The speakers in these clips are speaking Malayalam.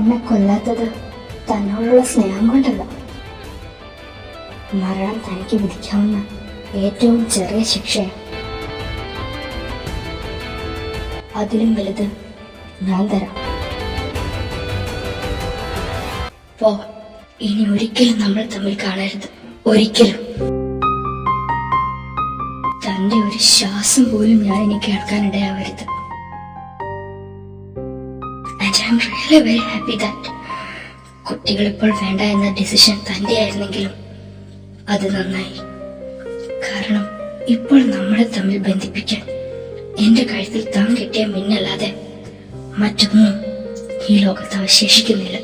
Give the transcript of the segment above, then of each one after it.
എന്നെ കൊല്ലാത്തത് തന്നോടുള്ള സ്നേഹം കൊണ്ടല്ല. മരണം തനിക്ക് വിധിക്കാവുന്ന ഏറ്റവും ചെറിയ ശിക്ഷയാണ്. അതിലും വലുത് ഞാൻ തരാം. പോ, ഇനി ഒരിക്കലും നമ്മൾ തമ്മിൽ കാണരുത്. ഒരിക്കലും. തന്റെ ഒരു ശ്വാസം പോലും ഞാൻ ഇനി കേൾക്കാനിടയാവരുത്. And I'm really very happy that കുട്ടികൾ ഇപ്പോൾ വേണ്ട എന്ന ഡിസിഷൻ തന്റെ ആയിരുന്നെങ്കിലും അത് നന്നായി. കാരണം ഇപ്പോൾ നമ്മളെ തമ്മിൽ ബന്ധിപ്പിക്കാൻ എന്റെ കഴുത്തിൽ താൻ കിട്ടിയ മിന്നല്ലാതെ മറ്റൊന്നും ഈ ലോകത്ത് അവശേഷിക്കുന്നില്ല.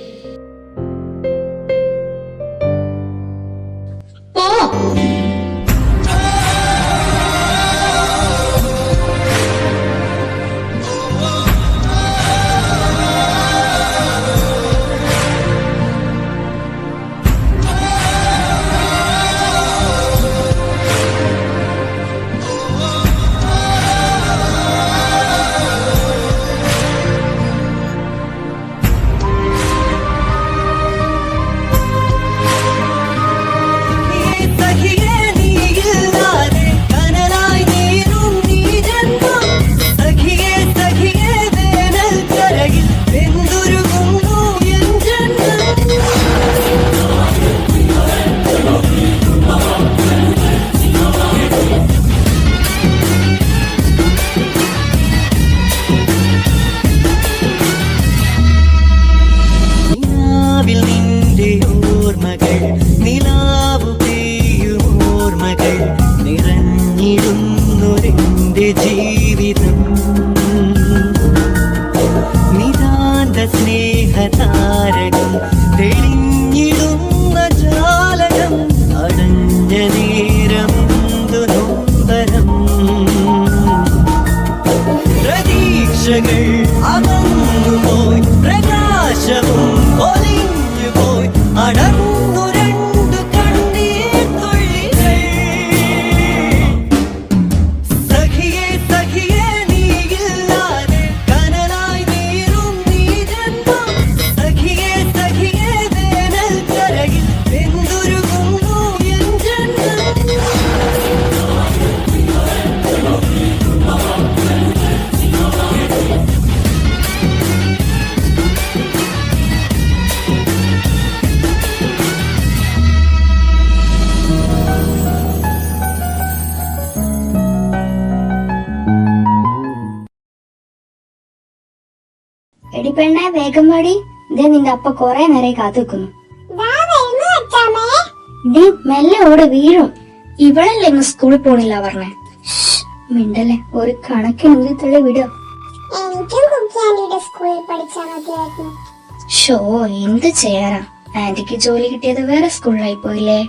ജീവിതം നിതാന്ത സ്നേഹതാരകം തെളിഞ്ഞിടുന്ന ജാലകം അടഞ്ഞ നേരമെന്തു നൊമ്പരം പ്രതീക്ഷകൾ അകന്നുപോയി പ്രകാശവും ഒലിഞ്ഞുപോയി അടർന്നു എടിപ്പെണ്ണെ, വേഗം പാടി. ഇതേ നിന്റെ അപ്പ കൊറേ നേരം കാത്തു വെക്കുന്നു. നീ മെല്ലെ ഓടെ വീഴും. ഇവളല്ലേ ഇന്ന് സ്കൂളിൽ പോണില്ല പറഞ്ഞേ. മിണ്ടല്ലേ, ഒരു കണക്കിനുള്ളിൽ തള്ളി വിടുക. ഷോ, എന്ത് ചെയ്യാനാ, ആന്റിക്ക് ജോലി കിട്ടിയത് വേറെ സ്കൂളിലായി പോയില്ലേ.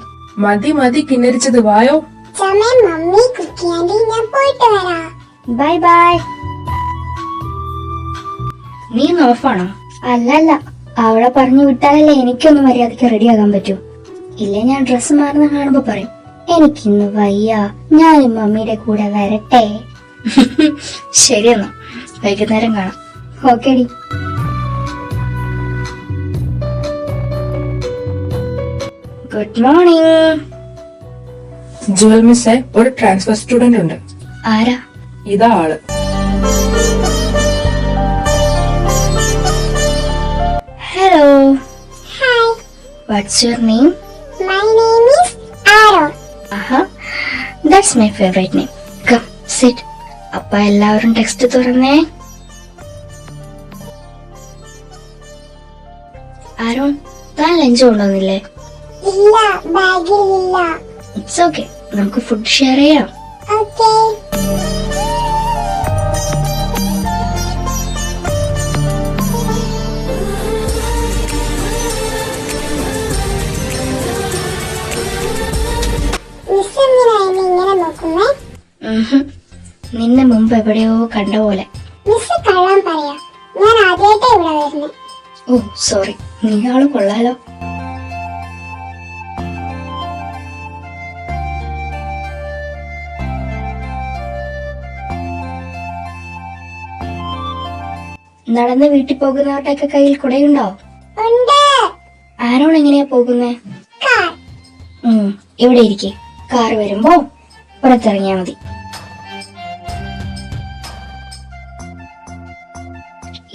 മതി മതി കിന്നരിച്ചത്, വായോ. Bye bye. നീ ഓഫാണോ? അല്ലല്ല, അവളെ പറഞ്ഞു വിട്ടാലല്ലേ എനിക്കൊന്ന് മര്യാദക്ക് റെഡിയാകാൻ പറ്റൂ. ഇല്ലേ ഞാൻ ഡ്രസ്സ് മാറുന്ന കാണുമ്പോ പറയും എനിക്കിന്ന് വയ്യ, ഞാൻ മമ്മിയുടെ കൂടെ വരട്ടെ. ശരിയെന്നാ, വൈകുന്നേരം കാണാം. ഓക്കേടി. Good morning. ജുവൽ മിസ്സേ, ഒരു ട്രാൻസ്ഫർ സ്റ്റുഡന്റ് ഉണ്ട്. ആരാ? ഇതാ ആള്. Hello. Hi. What's your name? My name is Aaron. That's my favorite name. Come, sit. അപ്പ എല്ലാവരും ടെക്സ്റ്റ് തുറന്നേ. ആരോൺ, താൻ ലഞ്ച് കൊണ്ടുവന്നില്ലേ? ഇല്ല, ബാഗിൽ ഇല്ല. ഇറ്റ്സ് ഓക്കെ, നമുക്ക് ഫുഡ് ഷെയർ ചെയ്യാം. ഓക്കേ. നിന്നെ മുമ്പ് എവിടെയോ കണ്ട പോലെ. മിസ് കള്ളം പറയാ, ഞാൻ ആദ്യമായിട്ടാ ഇവിടെ വരുന്നത്. ഓ സോറി, നീ ആള് കൊള്ളാലോ. നടന്ന് വീട്ടിൽ പോകുന്നവർക്കൊക്കെ കയ്യിൽ കുടയുണ്ടോ? ആരോൺ എങ്ങനെയാ പോകുന്നേ? കാർ. ഇവിടെ ഇരിക്കെ, കാർ വരുമ്പോ പുറത്തിറങ്ങിയാ മതി.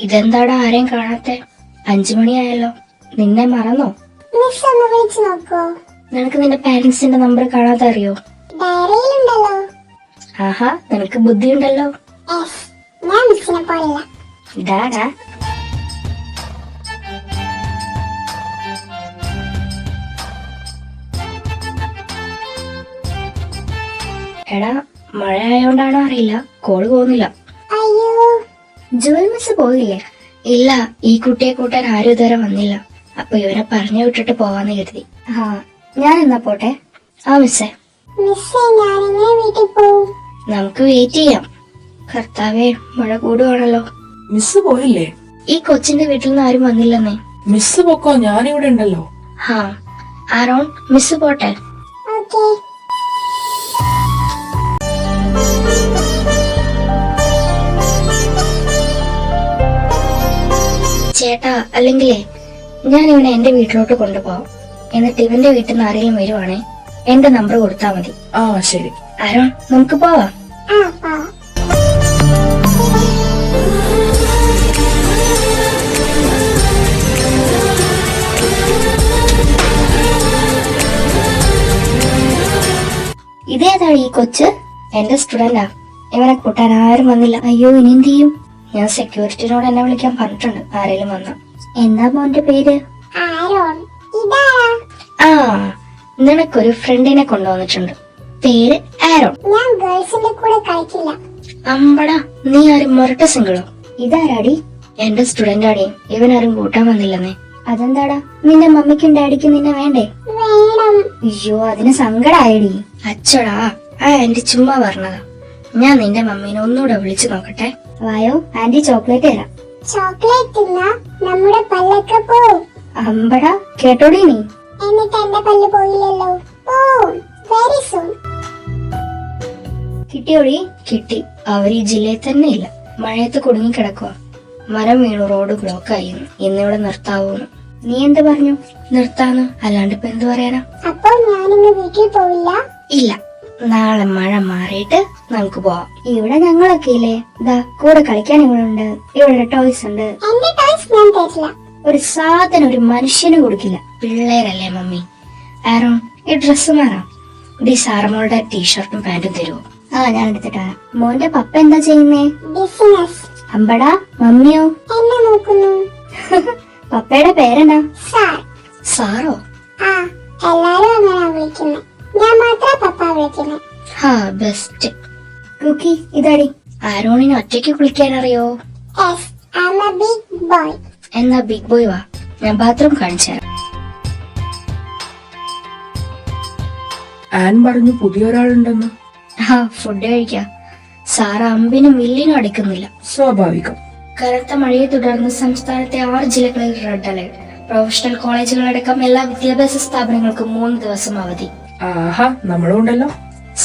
ഇതെന്താടാ ആരെയും കാണാത്തെ? 5 മണിയായല്ലോ, നിന്നെ മറന്നോ? മിസ് ഒന്ന് വിളിച്ചു നോക്കോ? നിനക്ക് നിന്റെ പാരന്റ്സിന്റെ നമ്പർ കാണാതെ അറിയോ? ഡയറിയിലുണ്ടല്ലോ. ആഹാ, നിനക്ക് ബുദ്ധിയുണ്ടല്ലോ. യെസ്, ഞാൻ മിസ്സിനെ പോലെയല്ല. ഡാഡാ, എടാ മഴയായോണ്ടാണോ അറിയില്ല, കോള് പോകുന്നില്ല. അയ്യോ, ജുവൽ മിസ് പോയില്ലേ? ഇല്ല, ഈ കുട്ടിയെ കൂട്ടാൻ ആരും ഇതുവരെ വന്നില്ല. അപ്പൊ ഇവരെ പറഞ്ഞു വിട്ടിട്ട് പോവാന്ന് കരുതി. ഞാൻ എന്നാ പോട്ടെ. മിസ്സേ, മിസ്സേ ഞാനെങ്ങനെ വീട്ടിൽ പോവും? നമുക്ക് വെയിറ്റ് ചെയ്യാം. കർത്താവേ, മഴ കൂടുവാണല്ലോ. മിസ് പോയില്ലേ? ഈ കൊച്ചിന്റെ വീട്ടിൽ നിന്ന് ആരും വന്നില്ലെന്നേ. മിസ് പൊക്കോ, ഞാനിവിടെ ഉണ്ടല്ലോ. ആരോൺ, മിസ് പോട്ടെ. ഓക്കേ. ചേട്ടാ, അല്ലെങ്കിലേ ഞാൻ ഇവനെ എന്റെ വീട്ടിലോട്ട് കൊണ്ടുപോവാം. എന്നിട്ട് ഇവന്റെ വീട്ടിൽ നിന്ന് ആരെങ്കിലും വരുവാണേ എന്റെ നമ്പർ കൊടുത്താ മതി. ശരി. ആരോൺ, നമുക്ക് പോവാം. പോവാം. ഇതേതാണ് ഈ കൊച്ച്? എന്റെ സ്റ്റുഡന്റാ. ഇവനെ കൂട്ടാൻ ആരും വന്നില്ല. അയ്യോ, ഇനി എന്ത് ചെയ്യും? ഞാൻ സെക്യൂരിറ്റിനോട് എന്നെ വിളിക്കാൻ പറഞ്ഞിട്ടുണ്ട്, ആരെങ്കിലും വന്ന. എന്താ മോന്റെ പേര്? ആരോൺ. ഇതാരാ? നിനക്കൊരു ഫ്രണ്ടിനെ കൊണ്ടുവന്നിട്ടുണ്ട്. പേര് ആരോൺ. ഞാൻ ഗേൾസിന്റെ കൂടെ കളിക്കില്ല. അമ്പടാ, നീ ആരും മൊരട്ട സിംഗിളോ? ഇതാരാടി? എന്റെ സ്റ്റുഡന്റ് ആടി. ഇവനാരും കൂട്ടാൻ വന്നില്ലെന്നേ. അതെന്താടാ? നിന്റെ മമ്മിക്കും ഡാഡിക്കും നിന്നെ വേണ്ടേ? വേണം. അയ്യോ, അതിന് സങ്കടായടി. അച്ചടാ, ആന്റി ചുമ്മാ പറഞ്ഞതാ. ഞാൻ നിന്റെ മമ്മീനെ ഒന്നുകൂടെ വിളിച്ചു നോക്കട്ടെ. വായോ, ആന്റി ചോക്ലേറ്റ് തരാം. ചോക്ലേറ്റ് തിന്നാ നമ്മുടെ പല്ലൊക്കെ പോവും. അമ്പടാ, കേട്ടോടി നീ? എന്നിട്ട് എന്റെ പല്ല് പോയില്ലല്ലോ. പോവും വെരി സൂൺ. കിട്ടിയോടി? കിട്ടി. അവർ ഈ ജില്ലയിൽ തന്നെ ഇല്ല. മഴയത്ത് കുടുങ്ങി കിടക്കുക. മരം വീണു, റോഡ് ബ്ലോക്ക് ആയി. ഇന്നിവിടെ നിർത്താവൂന്ന്. നീ എന്ത് പറഞ്ഞു? നിർത്താന്ന്, അല്ലാണ്ട് ഇപ്പൊ എന്ത് പറയാനാ? അപ്പൊ ഞാനിന്ന് വീട്ടിൽ പോവില്ല. ഇല്ല, നാളെ മഴ മാറിയിട്ട് നമുക്ക് പോവാം. ഇവിടെ ഞങ്ങളൊക്കെ ഇല്ലേ, ഇതാ കൂടെ കളിക്കാൻ ഇവിടെ ഉണ്ട്. ഇവിടെ ടോയ്സ് ഉണ്ട്. എന്റെ ടോയ്സ് ഞാൻ തരില്ല. ഒരു സാധനം ഒരു മനുഷ്യന് കൊടുക്കില്ല. പിള്ളേരല്ലേ മമ്മി. ആരോൺ, ഈ ഡ്രസ് മാറാം. ഈ സാറമോളുടെ ടീഷർട്ടും പാന്റും തരുമോ? ഞാൻ എടുത്തിട്ടാ. മോന്റെ പപ്പ എന്താ ചെയ്യുന്നേ? ബിസിനസ്. അമ്പടാ, മമ്മിയോ? എന്നെ നോക്കുന്നു. പപ്പയുടെ പേരെന്നാ? സാർ. സാറോ? എല്ലാരും അങ്ങനെ വിളിക്കുന്നത്. ഞാൻ മാത്രം പപ്പ വിളിക്കുന്നത്. ബെസ്റ്റ്. കുക്കി, ഇതാടി. ആരോണിന് ഒറ്റയ്ക്ക് കുളിക്കാൻ അറിയോ? Yes, I am a big boy. എന്നാ ബിഗ് ബോയ് വാ, ഞാൻ ബാത്റൂം കാണിച്ചു തരാം. ആൻ പറഞ്ഞു പുതിയൊരാളുണ്ടെന്ന്. ഫുഡ് കഴിക്കാം. സാറ് അമ്പിനും വില്ലിനും അടിക്കുന്നില്ല. സ്വാഭാവികം. കനത്ത മഴയെ തുടർന്ന് സംസ്ഥാനത്തെ 6 ജില്ലകളിൽ റെഡ് അലർട്ട്. പ്രൊഫഷണൽ കോളേജുകളടക്കം എല്ലാ വിദ്യാഭ്യാസ സ്ഥാപനങ്ങൾക്കും 3 ദിവസം അവധി. നമ്മളും ഉണ്ടല്ലോ.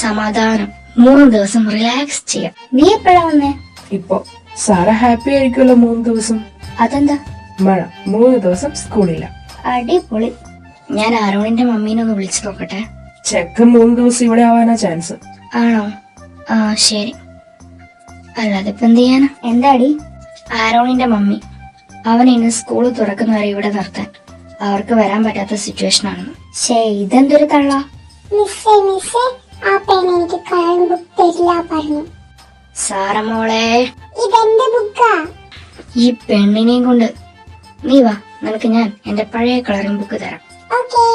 സമാധാനം. 3 ദിവസം റിലാക്സ് ചെയ്യാം. നീ എപ്പോഴാ വന്നേ? ഇപ്പൊ സാറ ഹാപ്പി ആയിരിക്കുമല്ലോ 3 ദിവസം. അതെന്താ? മഴ 3 ദിവസം സ്കൂളില്ല. അടിപൊളി. ഞാൻ ആരോണിന്റെ മമ്മീനെ ഒന്ന് വിളിച്ചു നോക്കട്ടെ. ചെക്കൻ 3 ദിവസം ഇവിടെ ആവാനാ ചാൻസ്. ആണോ? ശരി. അല്ലാതെ ഇപ്പൊ എന്ത് ചെയ്യാനാ? എന്താടി? ആരോണിന്റെ മമ്മി. അവൻ ഇന്ന് സ്കൂൾ തുറക്കുന്നവരെ ഇവിടെ നിർത്താൻ. അവർക്ക് വരാൻ പറ്റാത്ത സിറ്റുവേഷൻ ആണെന്ന്. ഇതെന്തൊരു തള്ള. മിസ്സേ ആ പെൺ എനിക്ക് കളറിംഗ് ബുക്ക് തരില്ല പറഞ്ഞു. സാറമോളെ, ഇതെന്റെ ബുക്കാ. ഈ പെണ്ണിനെയും കൊണ്ട് നീ വാ, നിനക്ക് ഞാൻ എന്റെ പഴയ കളറിംഗ് ബുക്ക് തരാം. ഓക്കേ.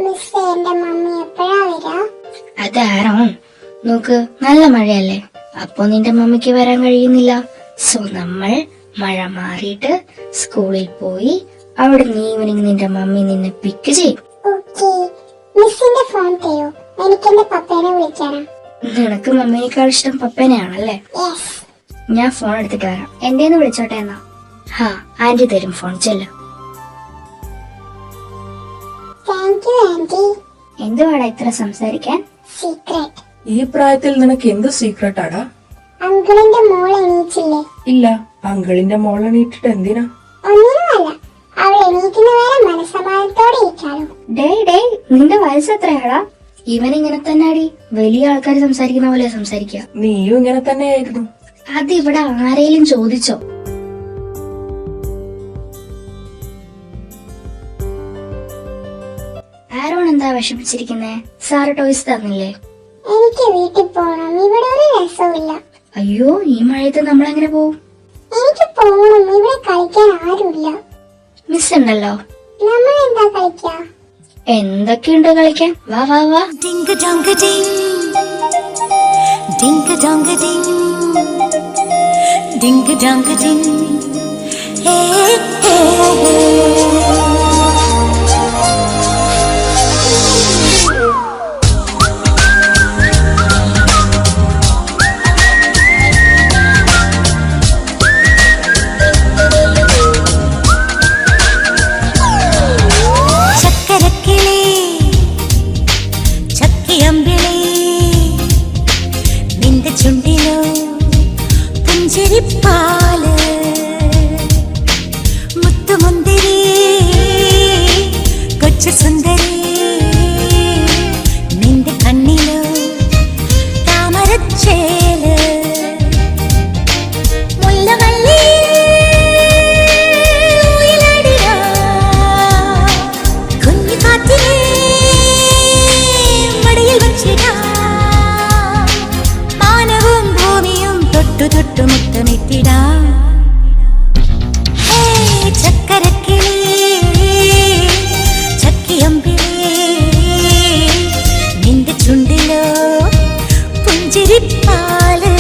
മിസ്സേ എന്റെ മമ്മി എപ്പോഴാ വരാ? അതാരോ, നോക്ക്, നല്ല മഴയല്ലേ, അപ്പൊ നിന്റെ മമ്മിക്ക് വരാൻ കഴിയുന്നില്ല. സോ നമ്മൾ മഴ മാറിയിട്ട് സ്കൂളിൽ പോയി അവിടുന്ന് ഈവനിങ് നിന്റെ മമ്മി നിന്നെ പിക്ക് ചെയ്യും. ഓക്കേ. മിസ്സിന്റെ ഫോൺ തരോ? എനിക്ക് എന്റെ പപ്പേനെ വിളിക്കാനാ. നിനക്ക് മമ്മീനേക്കാൾ ഇഷ്ടം പപ്പനെയാണല്ലേ? യെസ്. ഞാൻ ഫോൺ എടുത്തിട്ട് വരാം. എന്റേന്ന് വിളിച്ചോട്ടെ എന്നാ. ഹാ, ആന്റി തരും ഫോൺ. ചെല്ല. Thank you aunty. എന്തുവാടാ ഇത്ര സംസാരിക്കാൻ? സീക്രട്ട്. ഈ പ്രായത്തിൽ നിനക്ക് എന്ത് സീക്രട്ട് ആടാ? അങ്കിളിന്റെ മോൾ എണീച്ചില്ലേ? ഇല്ല, അങ്കിളിന്റെ മോൾ എണീറ്റിട്ട് എന്തിനാ? ഒന്നിനുമല്ല, അവൾ എണീക്കുന്നവരെ മനസ്സമാനത്തോടെ ഇരിക്കാലോ. ഡേ നിന്റെ വയസ്സ് എത്രയാടാ? ഇവൻ ഇങ്ങനെ തന്നെ അടി, വലിയ ആൾക്കാർ സംസാരിക്കുന്ന പോലെ സംസാരിക്കുക. നീയും ഇങ്ങനെ തന്നെയായിരുന്നു. അതിവിടെ ആരെയും ചോദിച്ചോ? ആരോൺ എന്താ വിഷമിച്ചിരിക്കുന്നേ? സാറ് ടോയ്സ് തന്നില്ലേ? എനിക്ക് വീട്ടിൽ പോണം, ഇവിടെ ഒരു രസമില്ല. അയ്യോ, ഈ മഴയത്ത് നമ്മളെങ്ങനെ പോവും? എനിക്ക് പോണം, ഇവിടെ കളിക്കാൻ ആരുമില്ല. മിസ് ഉണ്ടല്ലോ. നമ്മൾ എന്താ കളിക്കാ? എന്തൊക്കെയുണ്ട് കളിക്കാൻ? വാ വാ വാ. Ding a dong a ding, ding a dong a ding, ding a dong a ding, hey hey. ചുണ്ടിലോ പുഞ്ചിരിപ്പാല് മുത്തുമുന്തിരി കൊച്ചു സുന്ദരി നിന്റെ കണ്ണിലോ താമരച്ചേല് മുല്ലവള്ളി കുഞ്ഞു കാറ്റിലെ മടിയിൽ വച്ചിടാ തൊട്ടു മുത്തമിട്ടിടാ ചക്കരക്കിളി ചക്കിയമ്പിളി നിന്റെ ചുണ്ടിലോ പുഞ്ചിരിപ്പാല്.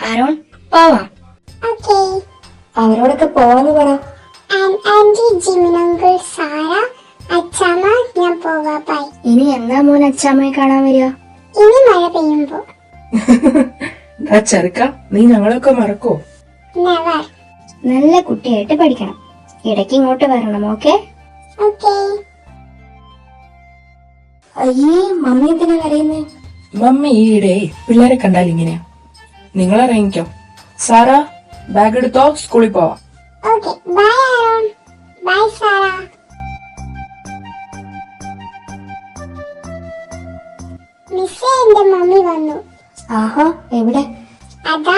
ആരോൺ പോവാം. ഓക്കേ. അവരോടൊക്കെ പോവാന്ന് പറ. ആന്റി, ജിമിൻ അങ്കിൾ, സാര, അച്ഛാമ്മ, ഞാൻ പോവാ. ബൈ. ഇനി എന്നാ മോൻ അച്ഛാമ്മയെ കാണാൻ വരിക? ഇനി മഴ പെയ്യുമ്പോ. ചെറുക്ക, നീ ഞങ്ങളൊക്കെ മറക്കോ? നെവർ. നല്ല കുട്ടിയായിട്ട് പഠിക്കണം. ഇടയ്ക്ക് ഇങ്ങോട്ട് വരണം. ഓക്കെ? ഓക്കേ. അയ്യേ, മമ്മി എന്തിനാ കരയുന്നേ? മമ്മി ഈയിടെ പിള്ളേരെ കണ്ടാൽ ഇങ്ങനെയാ. നിങ്ങൾ ഇറങ്ങിക്കോ. സാറ, ബാഗ് എടുത്തോ, സ്കൂളിൽ പോവാം. ഓക്കേ. Bye Aaron. ബൈ സാര. മിസ്സേ, എന്റെ മമ്മി വന്നു. ആഹാ, എവിടെ? അതാ.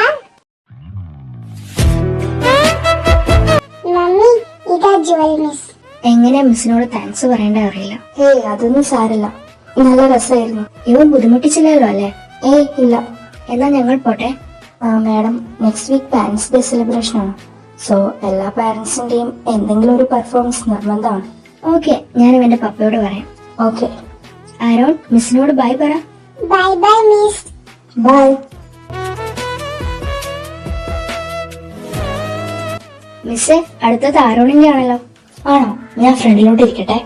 മമ്മി, ഇതാ ജുവൽ മിസ്. എങ്ങനെ മിസ്സിനോട് താങ്ക്സ് പറയേണ്ട അറിയില്ല. ഏയ്, അതൊന്നും സാരല്ല. നല്ല രസമായിരുന്നു. ഇവൻ ബുദ്ധിമുട്ടിച്ചില്ലല്ലോ അല്ലേ? ഏയ് ഇല്ല. എന്നാ ഞങ്ങൾ പോട്ടെ. Madam, next week parents day celebration ആണ്. സോ എല്ലാ പാരന്റ്സിന്റെയും എന്തെങ്കിലും ഒരു പെർഫോമൻസ് നിർബന്ധമാണ്. ഓക്കെ, ഞാൻ ഇവന്റെ പപ്പയോട് പറയാം. ഓക്കെ. ആരോൺ, മിസ്സിനോട് ബൈ പറ. Bye bye miss. ബൈ. മിസ്സേ, അടുത്തത് ആരോണിന്റെ ആണല്ലോ. ആണോ? ഞാൻ ഫ്രണ്ടിലോട്ട് ഇരിക്കട്ടെ.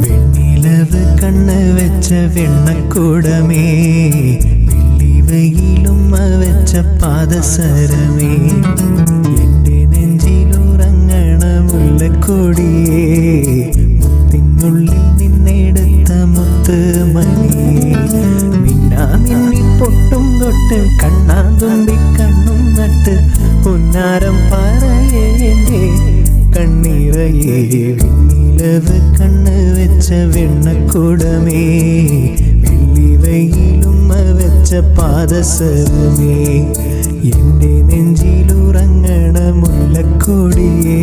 വെണ്ണിലവ് കണ്ണ് വെച്ച വെണ്ണക്കൂടമേ, വെള്ളിവയിലുമ്മ വെച്ച പാദസരമേ, എന്റെ നെഞ്ചിലുറങ്ങണ മുല്ലക്കൊടിയേ, മുത്തിനുള്ളിൽ നിന്നെടുത്ത മുത്ത് മണിയേ, മിന്നാമിന്നി പൊട്ടും തൊട്ട് കണ്ണാതുമ്പി കണ്ണും നട്ട് പൊന്നാരം പറയേന്റെ കണ്ണീറയേ, വെണ്ണിലവ് കണ്ണ് വെച്ച വെണ്ണക്കൂടമേ, വെള്ളിവയിലുമ്മ വെച്ച പാദസരമേ, എന്റെ നെഞ്ചിലുറങ്ങണ മുല്ലക്കൊടിയേ,